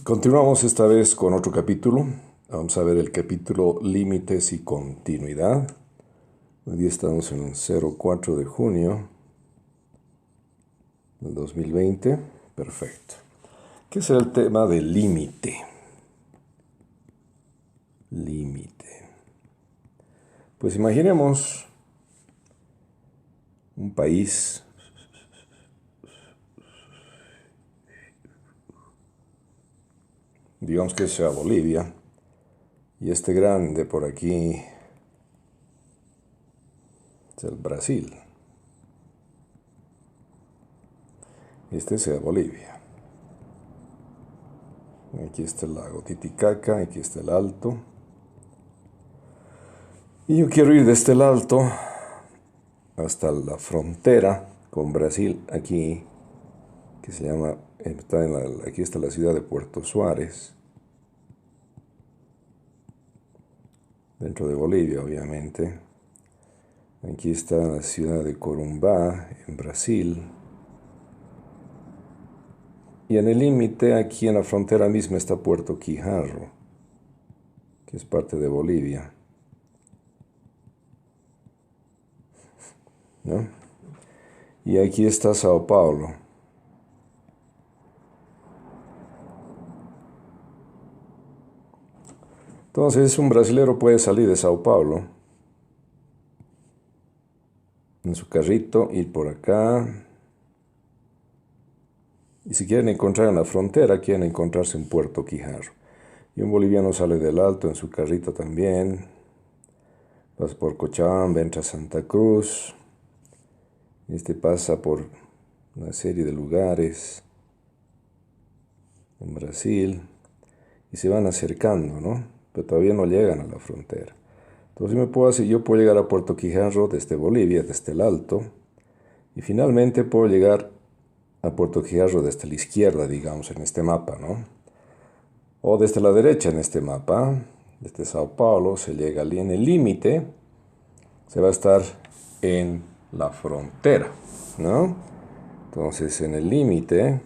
Continuamos esta vez con otro capítulo. Vamos a ver el capítulo Límites y Continuidad. Hoy día estamos en el 04 de junio del 2020. Perfecto. ¿Qué será el tema del límite? Límite. Pues imaginemos un país digamos que sea Bolivia, y este grande por aquí es el Brasil. Este sea Bolivia. Aquí está el lago Titicaca, aquí está el alto. Y yo quiero ir desde el alto hasta la frontera con Brasil, aquí, que se llama, aquí está la ciudad de Puerto Suárez, dentro de Bolivia, obviamente. Aquí está la ciudad de Corumbá, en Brasil. Y en el límite, aquí en la frontera misma, está Puerto Quijarro, que es parte de Bolivia, ¿no? Y aquí está Sao Paulo. Entonces, un brasilero puede salir de Sao Paulo en su carrito, ir por acá. Y si quieren encontrar en la frontera, quieren encontrarse en Puerto Quijarro. Y un boliviano sale del alto en su carrito también. Pasa por Cochabamba, entra a Santa Cruz. Pasa por una serie de lugares en Brasil. Y se van acercando, ¿no? Pero todavía no llegan a la frontera. Entonces yo puedo llegar a Puerto Quijarro desde Bolivia, desde el alto. Y finalmente puedo llegar a Puerto Quijarro desde la izquierda, digamos, en este mapa, ¿no? O desde la derecha en este mapa, desde Sao Paulo, se llega en el límite, se va a estar en la frontera, ¿no? Entonces, en el límite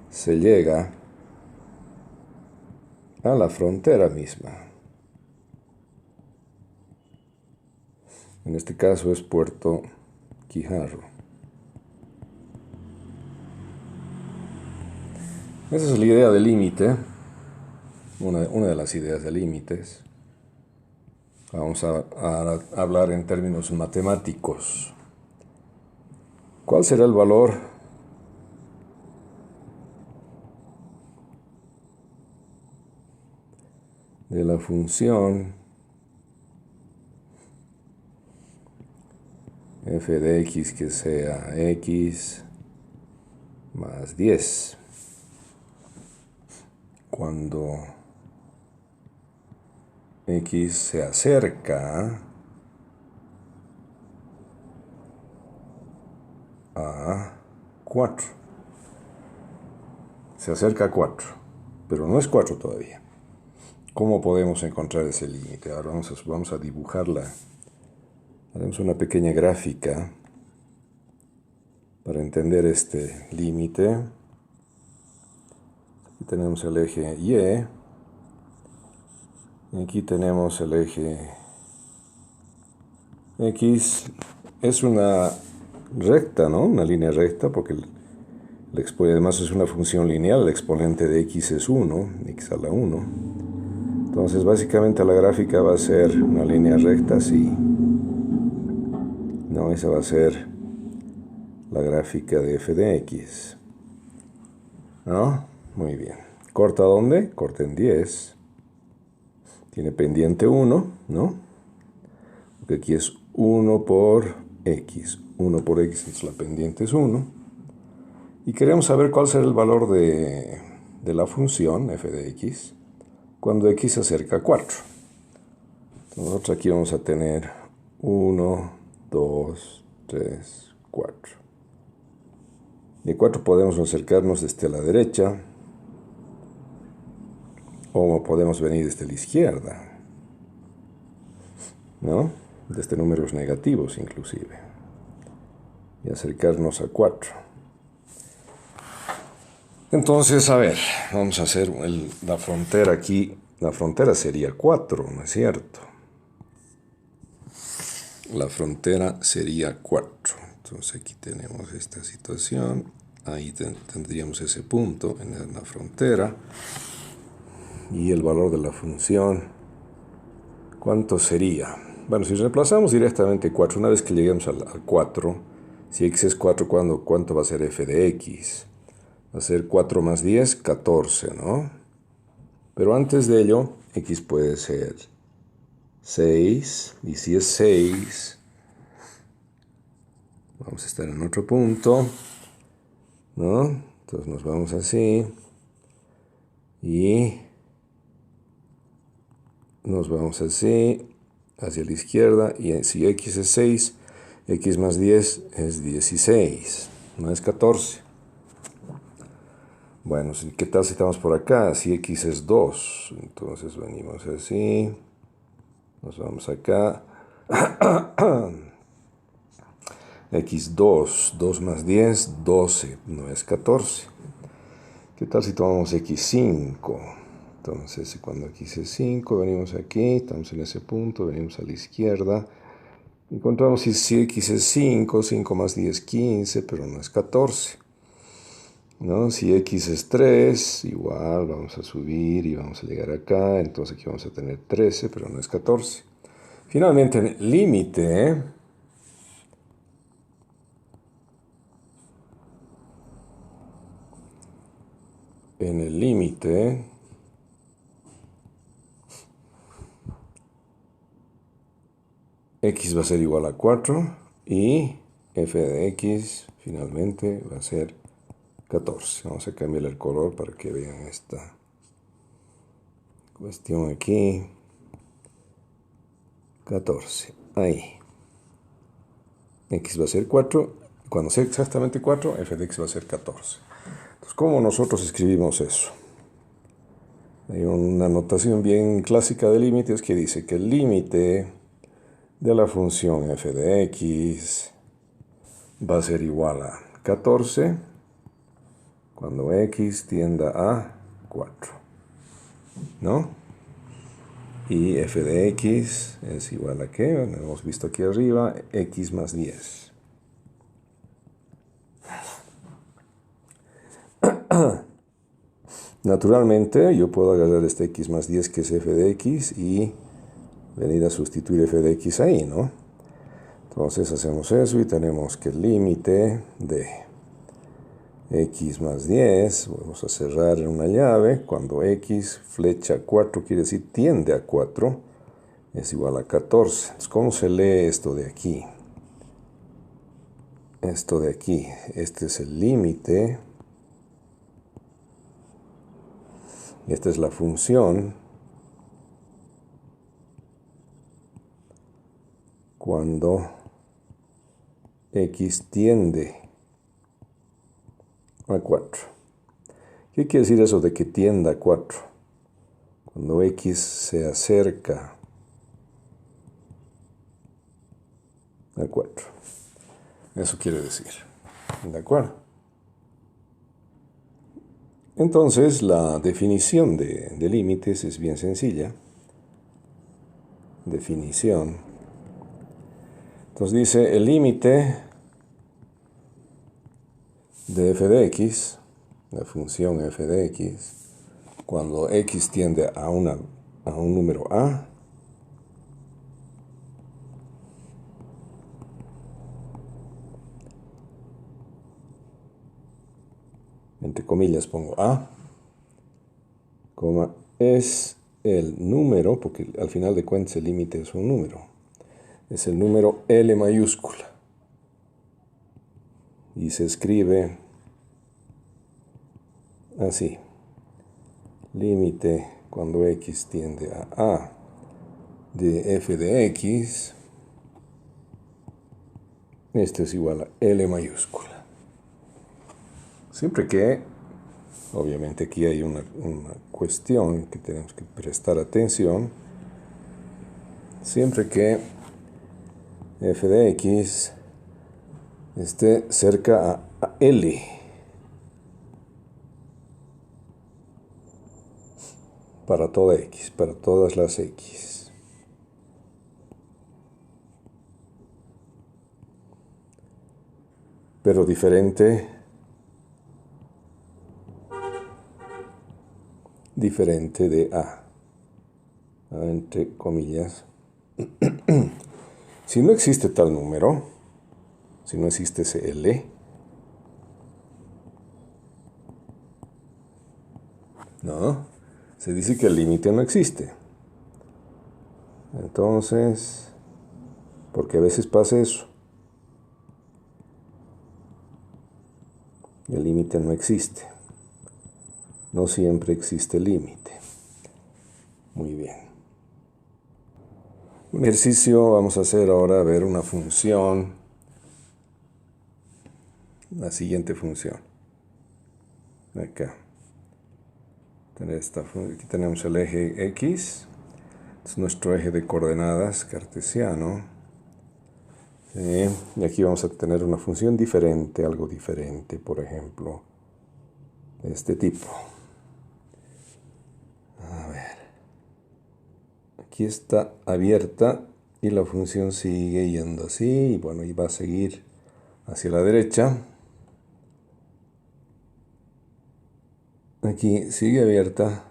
se llega a la frontera misma. En este caso es Puerto Quijarro. Esa es la idea del límite, una de las ideas de límites. Vamos a hablar en términos matemáticos. ¿Cuál será el valor de la función f de x que sea x más 10 cuando x se acerca a 4? Se acerca a 4, pero no es 4 todavía. ¿Cómo podemos encontrar ese límite? Ahora vamos a dibujarla. Haremos una pequeña gráfica para entender este límite. Aquí tenemos el eje Y. Y aquí tenemos el eje X. Es una recta, ¿no? Una línea recta, porque además es una función lineal. El exponente de X es 1, X a la 1. Entonces, básicamente la gráfica va a ser una línea recta así. No, esa va a ser la gráfica de f de x. ¿No? Muy bien. ¿Corta dónde? Corta en 10. Tiene pendiente 1, ¿no? Porque aquí es 1 por x. 1 por x, entonces la pendiente es 1. Y queremos saber cuál será el valor de la función f de x cuando x se acerca a 4. Entonces nosotros aquí vamos a tener 1, 2, 3, 4. De 4 podemos acercarnos desde la derecha o podemos venir desde la izquierda, ¿no? Desde números negativos inclusive, y acercarnos a 4. Entonces, a ver, vamos a hacer la frontera aquí. La frontera sería 4, ¿no es cierto? La frontera sería 4. Entonces aquí tenemos esta situación. Ahí tendríamos ese punto en la frontera. Y el valor de la función, ¿cuánto sería? Bueno, si reemplazamos directamente 4, una vez que lleguemos al 4, si x es 4, ¿cuánto va a ser f de x? Va a ser 4 más 10, 14, ¿no? Pero antes de ello, x puede ser 6, y si es 6, vamos a estar en otro punto, ¿no? Entonces nos vamos así, y nos vamos así, hacia la izquierda, y si x es 6, x más 10 es 16, no es 14. Bueno, ¿qué tal si estamos por acá? Si x es 2, entonces venimos así, nos vamos acá, x2, 2 más 10, 12, no es 14. ¿Qué tal si tomamos x5? Entonces, cuando x es 5, venimos aquí, estamos en ese punto, venimos a la izquierda, encontramos si x es 5, 5 más 10, 15, pero no es 14. ¿No? Si x es 3, igual vamos a subir y vamos a llegar acá, entonces aquí vamos a tener 13, pero no es 14. Finalmente, en el límite, x va a ser igual a 4 y f de x finalmente va a ser 14. Vamos a cambiar el color para que vean esta cuestión aquí. 14. Ahí. X va a ser 4. Cuando sea exactamente 4, f de x va a ser 14. Entonces, ¿cómo nosotros escribimos eso? Hay una notación bien clásica de límites que dice que el límite de la función f de x va a ser igual a 14 cuando x tienda a 4, ¿no? Y f de x es igual a ¿qué? Bueno, hemos visto aquí arriba, x más 10. Naturalmente, yo puedo agarrar este x más 10 que es f de x y venir a sustituir f de x ahí, ¿no? Entonces hacemos eso y tenemos que el límite de x más 10, vamos a cerrar en una llave, cuando x flecha 4 quiere decir tiende a 4, es igual a 14. Entonces, ¿cómo se lee esto de aquí? Esto de aquí, este es el límite, esta es la función cuando x tiende a 4. ¿Qué quiere decir eso de que tienda a 4? Cuando x se acerca a 4. Eso quiere decir. ¿De acuerdo? Entonces, la definición de límites es bien sencilla. Definición. Entonces dice el límite de f de x, la función f de x, cuando x tiende a un número a, entre comillas pongo a, coma, es el número, porque al final de cuentas el límite es un número, es el número L mayúscula. Y se escribe así. Límite cuando x tiende a de f de x, esto es igual a L mayúscula. Siempre que, obviamente aquí hay una cuestión que tenemos que prestar atención, siempre que f de x esté cerca a L. para toda X, para todas las X. Pero diferente de A, entre comillas. Si no existe tal número, si no existe ese L, no, se dice que el límite no existe. Entonces, porque a veces pasa eso. El límite no existe. No siempre existe límite. Muy bien. Un ejercicio vamos a hacer ahora, a ver una función. La siguiente función. Acá. Aquí tenemos el eje X. Es nuestro eje de coordenadas cartesiano. ¿Sí? Y aquí vamos a tener una función diferente, algo diferente, por ejemplo, de este tipo. A ver. Aquí está abierta y la función sigue yendo así. Y bueno, y va a seguir hacia la derecha. Aquí sigue abierta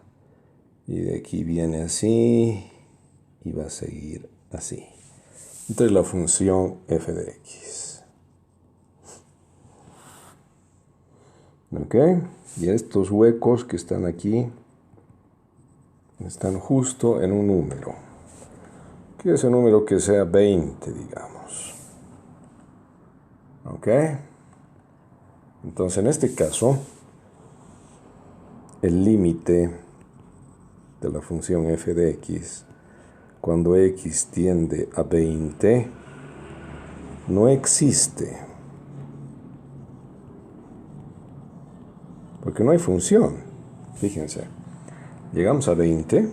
y de aquí viene así y va a seguir así. Entonces la función f de x. ¿Ok? Y estos huecos que están aquí están justo en un número. Que es un número que sea 20, digamos. ¿Ok? Entonces en este caso, el límite de la función f de x, cuando x tiende a 20, no existe. Porque no hay función. Fíjense. Llegamos a 20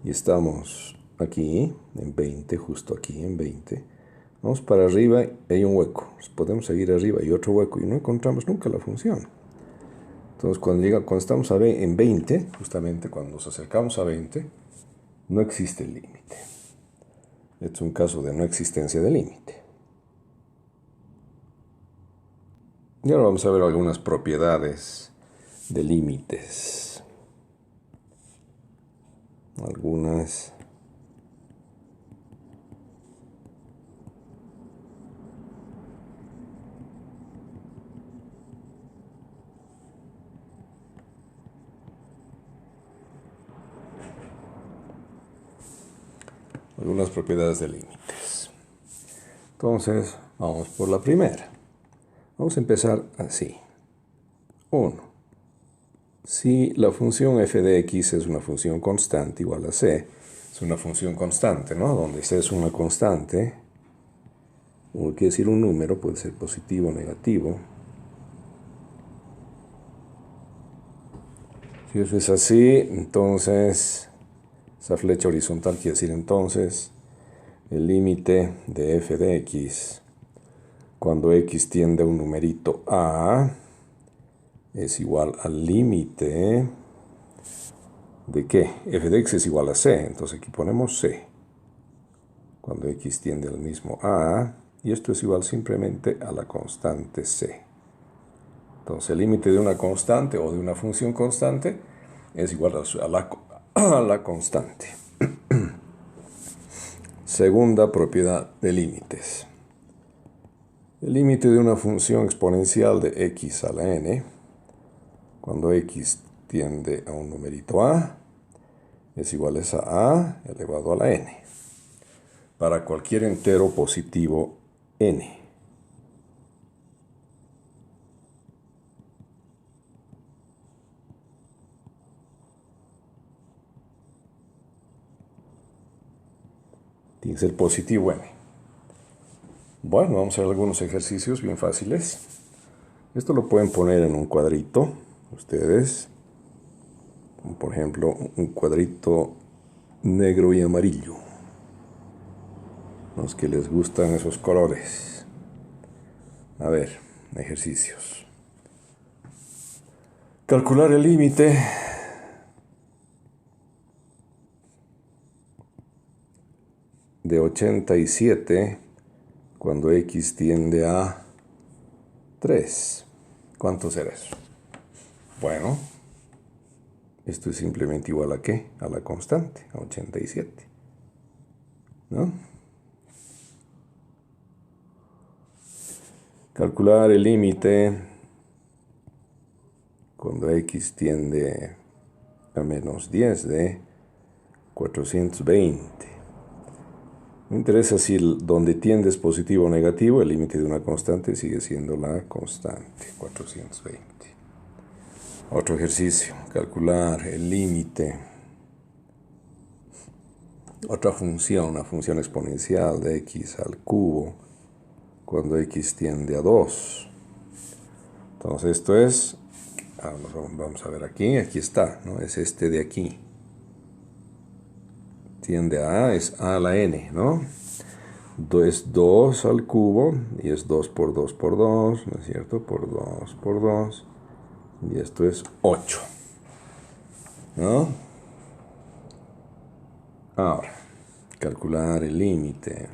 y estamos aquí en 20, justo aquí en 20. Vamos para arriba y hay un hueco. Podemos seguir arriba y otro hueco y no encontramos nunca la función. Entonces cuando estamos en 20, justamente cuando nos acercamos a 20, no existe el límite. Este es un caso de no existencia de límite. Y ahora vamos a ver algunas propiedades de límites. Algunas propiedades de límites. Entonces, vamos por la primera. Vamos a empezar así. 1. Si la función f de x es una función constante igual a c, es una función constante, ¿no? Donde c es una constante, o quiere decir un número, puede ser positivo o negativo. Si eso es así, entonces esa flecha horizontal quiere decir entonces el límite de f de x cuando x tiende a un numerito a es igual al límite de ¿qué? F de x es igual a c, entonces aquí ponemos c. Cuando x tiende al mismo a, y esto es igual simplemente a la constante c. Entonces el límite de una constante o de una función constante es igual a la constante. Segunda propiedad de límites. El límite de una función exponencial de x a la n, cuando x tiende a un numerito a, es igual a elevado a la n, para cualquier entero positivo n. Tiene que ser positivo n. Bueno, vamos a ver algunos ejercicios bien fáciles. Esto lo pueden poner en un cuadrito, ustedes. Por ejemplo, un cuadrito negro y amarillo. Los que les gustan esos colores. A ver, ejercicios. Calcular el límite de 87 cuando x tiende a 3. ¿Cuánto será eso? Bueno, esto es simplemente igual a ¿qué? A la constante, a 87. ¿No? Calcular el límite cuando x tiende a menos 10 de 420. Me interesa si donde tiende es positivo o negativo, el límite de una constante sigue siendo la constante, 420. Otro ejercicio, calcular el límite. Otra función, una función exponencial de x al cubo, cuando x tiende a 2. Entonces esto es, vamos a ver aquí está, ¿no? Es este de aquí. Tiende a A, es A a la n, ¿no? Es 2 al cubo, y es 2 por 2 por 2, ¿no es cierto? Por 2 por 2, y esto es 8, ¿no? Ahora, calcular el límite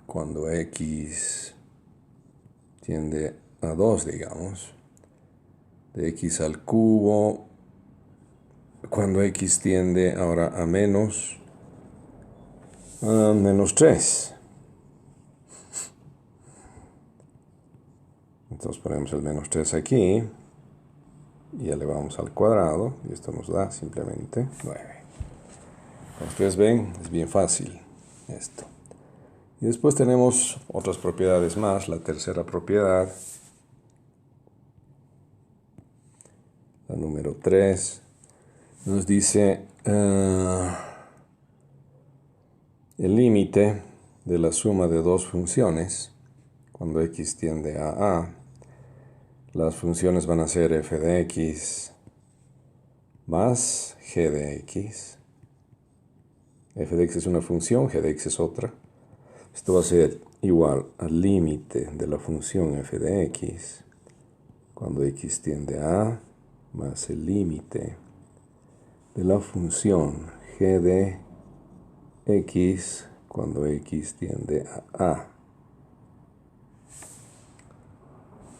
cuando x tiende a 2, digamos, de x al cubo, cuando x tiende ahora a menos 3. Entonces ponemos el menos 3 aquí, y ya le vamos al cuadrado, y esto nos da simplemente 9. Como ustedes ven, es bien fácil esto. Y después tenemos otras propiedades más. La tercera propiedad, la número 3, nos dice el límite de la suma de dos funciones. Cuando x tiende a, las funciones van a ser f de x más g de x. F de x es una función, g de x es otra. Esto va a ser igual al límite de la función f de x cuando x tiende a más el límite de la función g de x cuando x tiende a.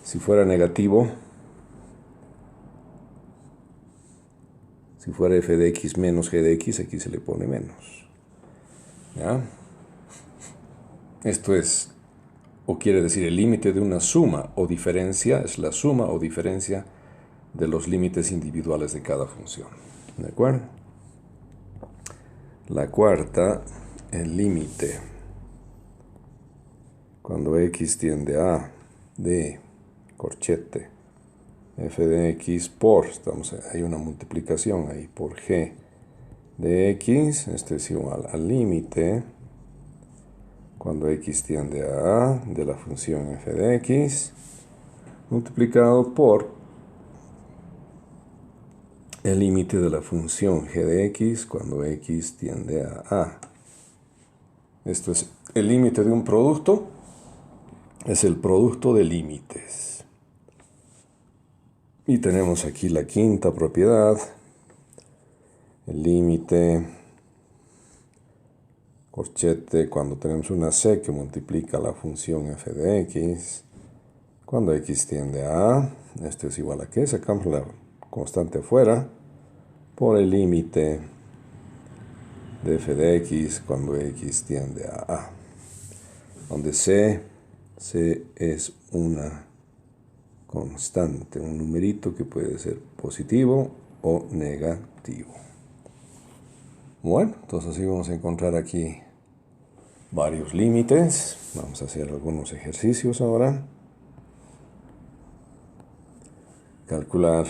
Si fuera negativo, si fuera f de x menos g de x, aquí se le pone menos. ¿Ya? Esto es, o quiere decir, el límite de una suma o diferencia es la suma o diferencia de los límites individuales de cada función. ¿De acuerdo? La cuarta, el límite cuando x tiende a de corchete f de x por, hay una multiplicación ahí, por g de x, esto es igual al límite cuando x tiende a de la función f de x multiplicado por el límite de la función g de x cuando x tiende a. Esto es el límite de un producto, es el producto de límites. Y tenemos aquí la quinta propiedad, el límite corchete cuando tenemos una c que multiplica la función f de x, cuando x tiende a, esto es igual a ¿qué? Sacamos la constante afuera, por el límite de f de x cuando x tiende a, donde c es una constante, un numerito que puede ser positivo o negativo. Bueno, entonces así vamos a encontrar aquí varios límites. Vamos a hacer algunos ejercicios ahora. Calcular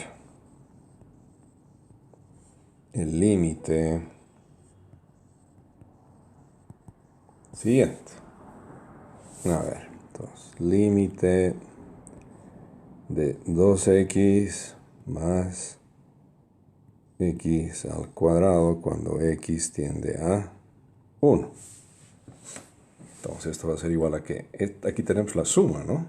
el límite siguiente. A ver, entonces, límite de 2x más x al cuadrado cuando x tiende a 1. Entonces esto va a ser igual a que aquí tenemos la suma, ¿no?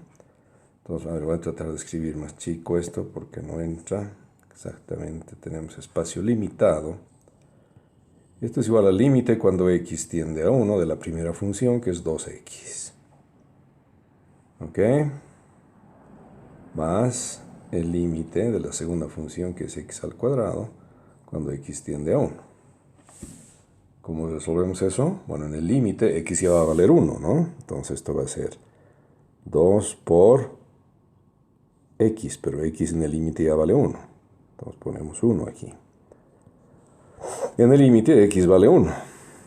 Entonces, a ver, voy a tratar de escribir más chico esto porque no entra. Exactamente, tenemos espacio limitado. Esto es igual al límite cuando x tiende a 1 de la primera función, que es 2x. ¿Ok? Más el límite de la segunda función, que es x al cuadrado, cuando x tiende a 1. ¿Cómo resolvemos eso? Bueno, en el límite x ya va a valer 1, ¿no? Entonces esto va a ser 2 por x, pero x en el límite ya vale 1. Entonces ponemos 1 aquí. En el límite x vale 1,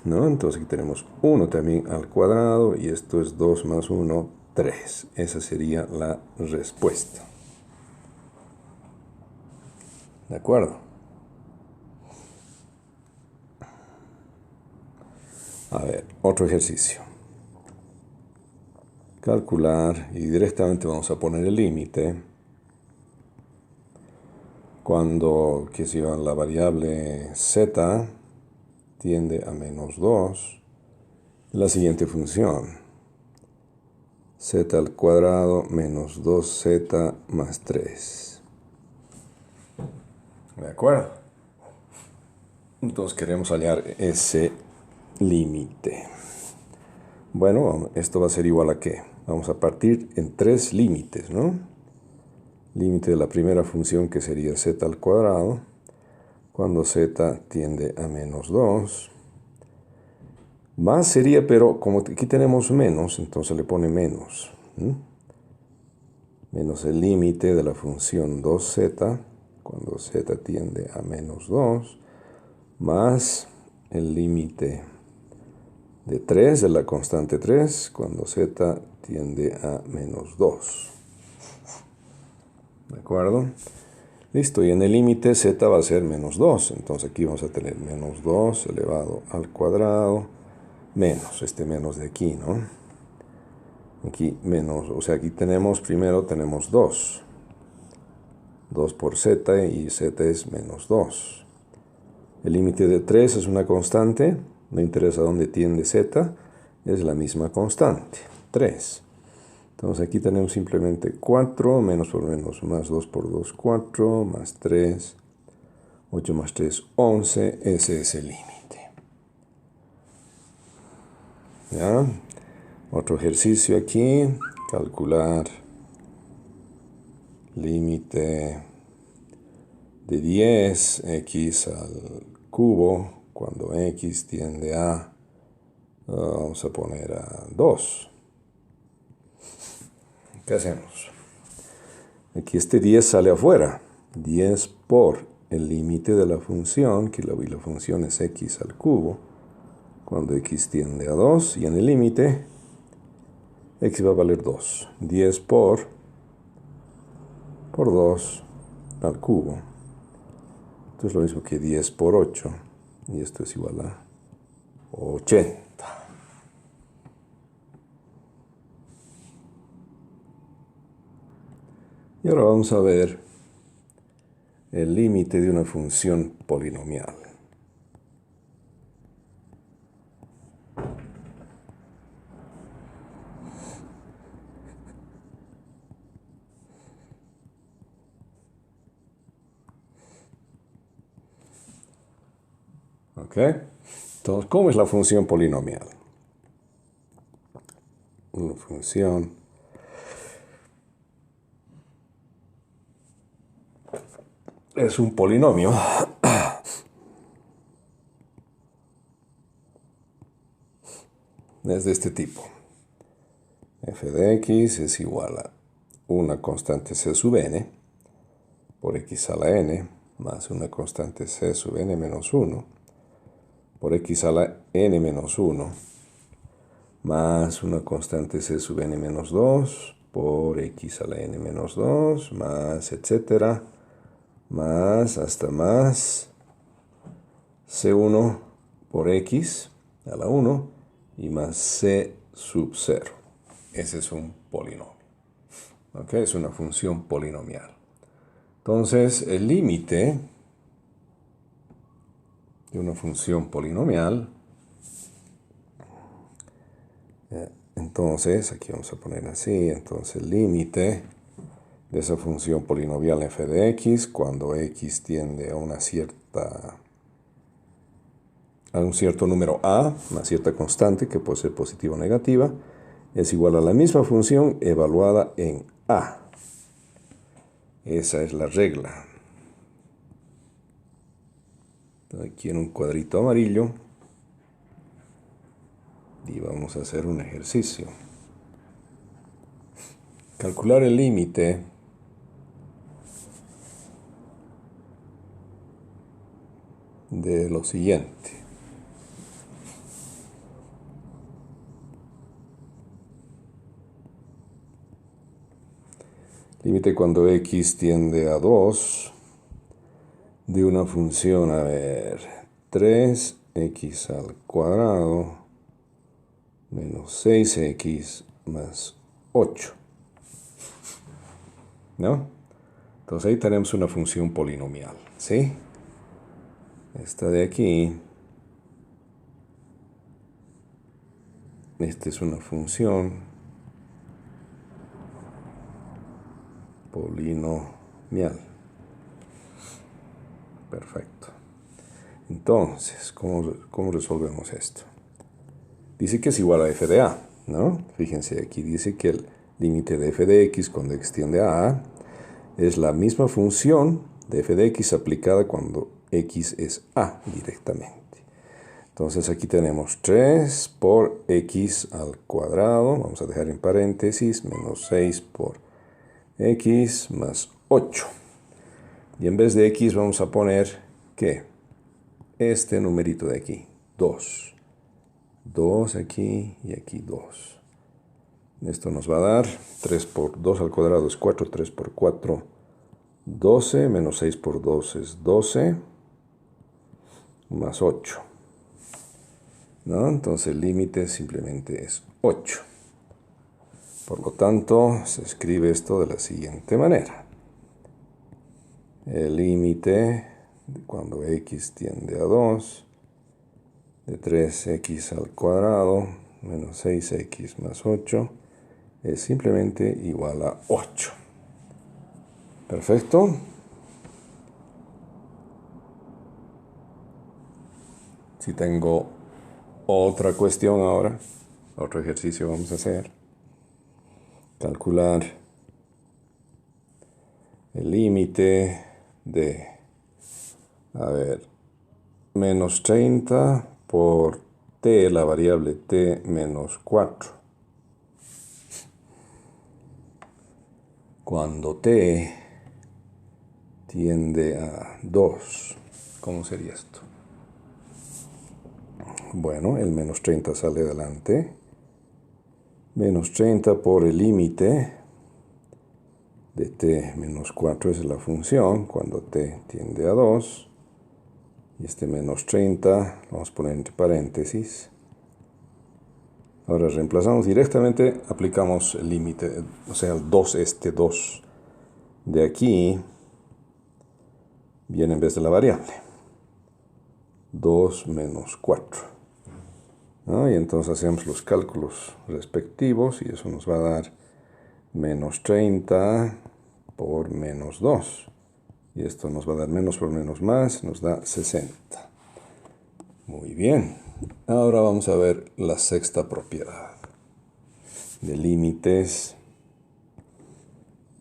¿no? Entonces aquí tenemos 1 también al cuadrado y esto es 2 más 1, 3. Esa sería la respuesta. ¿De acuerdo? A ver, otro ejercicio. Calcular y directamente vamos a poner el límite cuando, que si la variable z tiende a menos 2, la siguiente función, z al cuadrado menos 2z más 3. ¿De acuerdo? Entonces queremos hallar ese límite. Bueno, esto va a ser igual a ¿qué? Vamos a partir en 3 límites, ¿no? Límite de la primera función, que sería z al cuadrado, cuando z tiende a menos 2. Más sería, pero como aquí tenemos menos, entonces le pone menos. Menos el límite de la función 2z, cuando z tiende a menos 2, más el límite de 3, de la constante 3, cuando z tiende a menos 2. ¿De acuerdo? Listo, y en el límite z va a ser menos 2, entonces aquí vamos a tener menos 2 elevado al cuadrado, menos, este menos de aquí, ¿no? Aquí menos, o sea, aquí tenemos, primero tenemos 2. 2 por z y z es menos 2. El límite de 3 es una constante, no interesa dónde tiende z, es la misma constante, 3. Entonces aquí tenemos simplemente 4, menos por menos, más 2 por 2, 4, más 3, 8 más 3, 11, ese es el límite. ¿Ya? Otro ejercicio aquí, calcular límite de 10x al cubo cuando x tiende a, vamos a poner a 2. ¿Qué hacemos? Aquí este 10 sale afuera. 10 por el límite de la función, que la función es x al cubo, cuando x tiende a 2, y en el límite x va a valer 2. 10 por 2 al cubo. Esto es lo mismo que 10 por 8, y esto es igual a 80. Y ahora vamos a ver el límite de una función polinomial. ¿Ok? Entonces, ¿cómo es la función polinomial? Una función es un polinomio es de este tipo. F de x es igual a una constante c sub n por x a la n más una constante c sub n menos 1 por x a la n menos 1 más una constante c sub n menos 2 por x a la n menos 2 más etcétera, más hasta más c1 por x a la 1 y más c sub 0. Ese es un polinomio. ¿Ok? Es una función polinomial. Entonces, el límite de una función polinomial, entonces, aquí vamos a poner así, entonces el límite de esa función polinomial f de x cuando x tiende a un cierto número a, una cierta constante que puede ser positiva o negativa, es igual a la misma función evaluada en a. Esa es la regla. Aquí en un cuadrito amarillo y vamos a hacer un ejercicio. Calcular el límite de lo siguiente. Límite cuando x tiende a 2 de una función, 3x al cuadrado menos 6x más 8. ¿No? Entonces ahí tenemos una función polinomial, ¿sí? Esta de aquí, esta es una función polinomial. Perfecto. Entonces, ¿cómo resolvemos esto? Dice que es igual a f de a, ¿no? Fíjense, aquí dice que el límite de f de x cuando x tiende a a es la misma función de f de x aplicada cuando x es a directamente. Entonces aquí tenemos 3 por x al cuadrado, vamos a dejar en paréntesis, menos 6 por x más 8. Y en vez de x vamos a poner, ¿qué? Este numerito de aquí, 2. 2 aquí y aquí 2. Esto nos va a dar 3 por 2 al cuadrado es 4, 3 por 4, 12, menos 6 por 2 es 12, más 8. ¿No? Entonces el límite simplemente es 8. Por lo tanto, se escribe esto de la siguiente manera. El límite cuando x tiende a 2 de 3x al cuadrado menos 6x más 8 es simplemente igual a 8. Perfecto. Si tengo otra cuestión ahora, otro ejercicio vamos a hacer. Calcular el límite de, menos 30 por t, la variable t menos 4. Cuando t tiende a 2, ¿cómo sería esto? Bueno, el menos 30 sale adelante. Menos 30 por el límite de t menos 4 es la función cuando t tiende a 2. Y este menos 30 lo vamos a poner entre paréntesis. Ahora reemplazamos directamente, aplicamos el límite, o sea, el 2, este 2 de aquí viene en vez de la variable. 2 menos 4. ¿No? Y entonces hacemos los cálculos respectivos y eso nos va a dar menos 30 por menos 2. Y esto nos va a dar menos por menos más, nos da 60. Muy bien. Ahora vamos a ver la sexta propiedad de límites.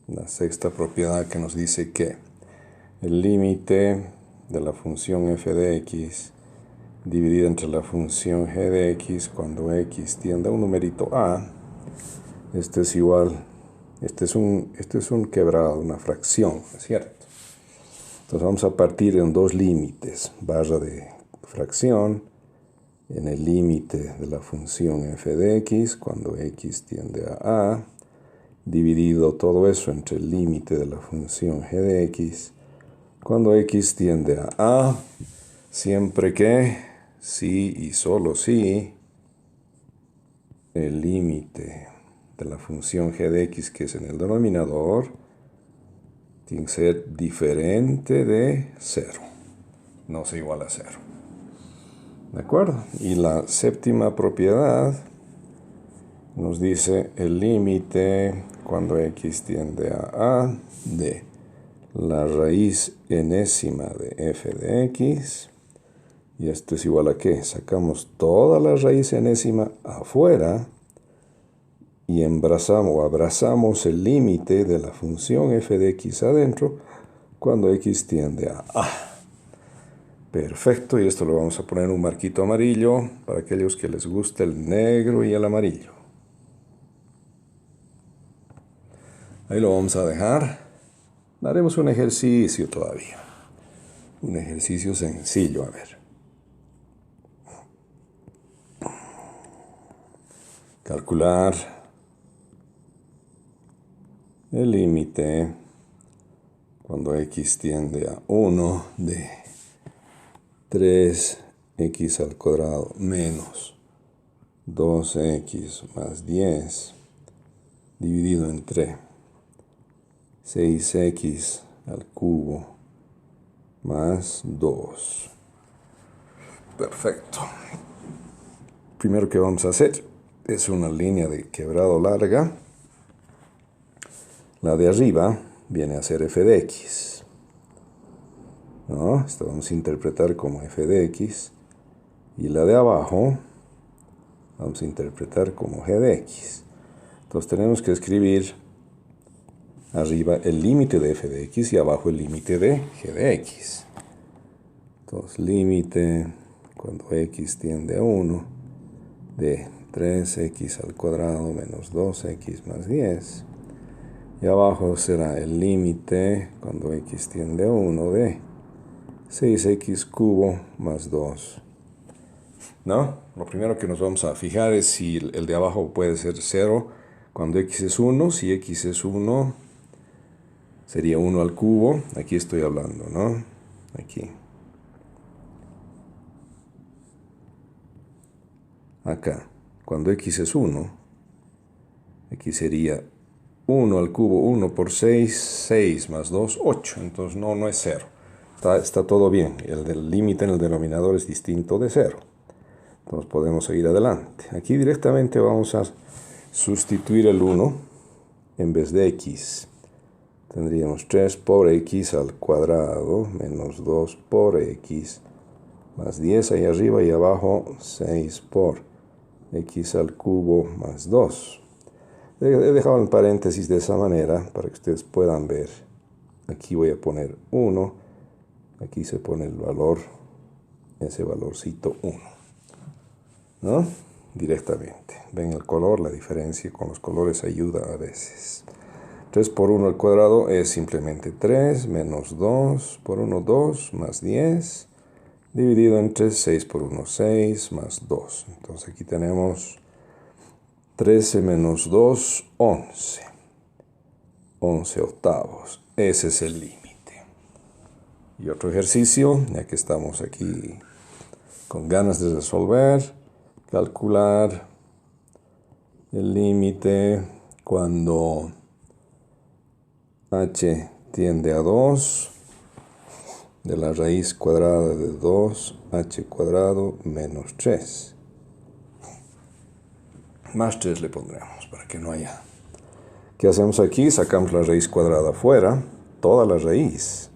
La sexta propiedad que nos dice que el límite de la función f de x dividida entre la función g de x cuando x tiende a un numerito a, este es igual, este es un quebrado, una fracción, ¿es cierto? Entonces vamos a partir en dos límites, barra de fracción, en el límite de la función f de x cuando x tiende a, dividido todo eso entre el límite de la función g de x cuando x tiende a, siempre que, si y solo si, el límite de la función g de x que es en el denominador tiene que ser diferente de 0, no sea igual a 0. ¿De acuerdo? Y la séptima propiedad Nos dice el límite cuando x tiende a de la raíz enésima de f de x. Y esto es igual a ¿qué? Sacamos toda la raíz enésima afuera y abrazamos el límite de la función f de x adentro cuando x tiende a a. Perfecto, y esto lo vamos a poner en un marquito amarillo para aquellos que les gusta el negro y el amarillo. Ahí lo vamos a dejar. Haremos un ejercicio todavía. Un ejercicio sencillo, a ver. Calcular el límite cuando x tiende a 1 de 3x al cuadrado menos 2x más 10 dividido entre 6x al cubo más 2. Perfecto. Primero que vamos a hacer es una línea de quebrado larga. La de arriba viene a ser f de x. ¿No? Esto vamos a interpretar como f de x. Y la de abajo vamos a interpretar como g de x. Entonces tenemos que escribir arriba el límite de f de x y abajo el límite de g de x. Entonces límite cuando x tiende a 1 de 3x al cuadrado menos 2x más 10. Y abajo será el límite cuando x tiende a 1 de 6x cubo más 2. ¿No? Lo primero que nos vamos a fijar es si el de abajo puede ser 0 cuando x es 1. Si x es 1, sería 1 al cubo. Aquí estoy hablando, ¿no? Aquí. Acá, cuando x es 1, x sería 1 al cubo, 1 por 6, 6 más 2, 8. Entonces no es 0. Está todo bien. El del límite en el denominador es distinto de 0. Entonces podemos seguir adelante. Aquí directamente vamos a sustituir el 1 en vez de x. Tendríamos 3 por x al cuadrado menos 2 por x más 10 ahí arriba y abajo 6 por x al cubo más 2. He dejado en paréntesis de esa manera para que ustedes puedan ver. Aquí voy a poner 1. Aquí se pone el valor, ese valorcito 1. ¿No? Directamente. Ven el color, la diferencia con los colores ayuda a veces. 3 por 1 al cuadrado es simplemente 3 menos 2 por 1, 2 más 10 dividido entre 6 por 1, 6 más 2. Entonces aquí tenemos 13 menos 2, 11. 11 octavos. Ese es el límite. Y otro ejercicio, ya que estamos aquí con ganas de resolver, calcular el límite cuando h tiende a 2 de la raíz cuadrada de 2h cuadrado menos 3. Más 3 le pondremos para que no haya. ¿Qué hacemos aquí? Sacamos la raíz cuadrada afuera, toda la raíz.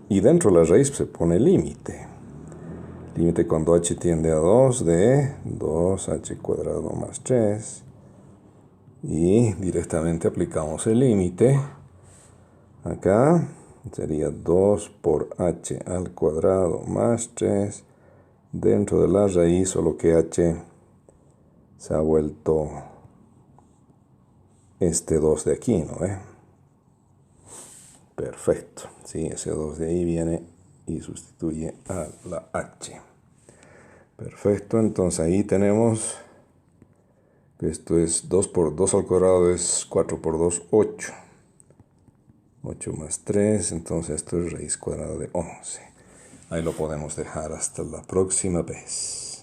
Y dentro de la raíz se pone el límite. Límite cuando h tiende a 2 de 2h cuadrado más 3. Y directamente aplicamos el límite. Acá sería 2 por h al cuadrado más 3 dentro de la raíz, solo que h se ha vuelto este 2 de aquí, ¿no ve? Perfecto. Sí, ese 2 de ahí viene y sustituye a la h. Perfecto, entonces ahí tenemos que esto es 2 por 2 al cuadrado es 4 por 2, 8. 8 más 3, entonces esto es raíz cuadrada de 11. Ahí lo podemos dejar hasta la próxima vez.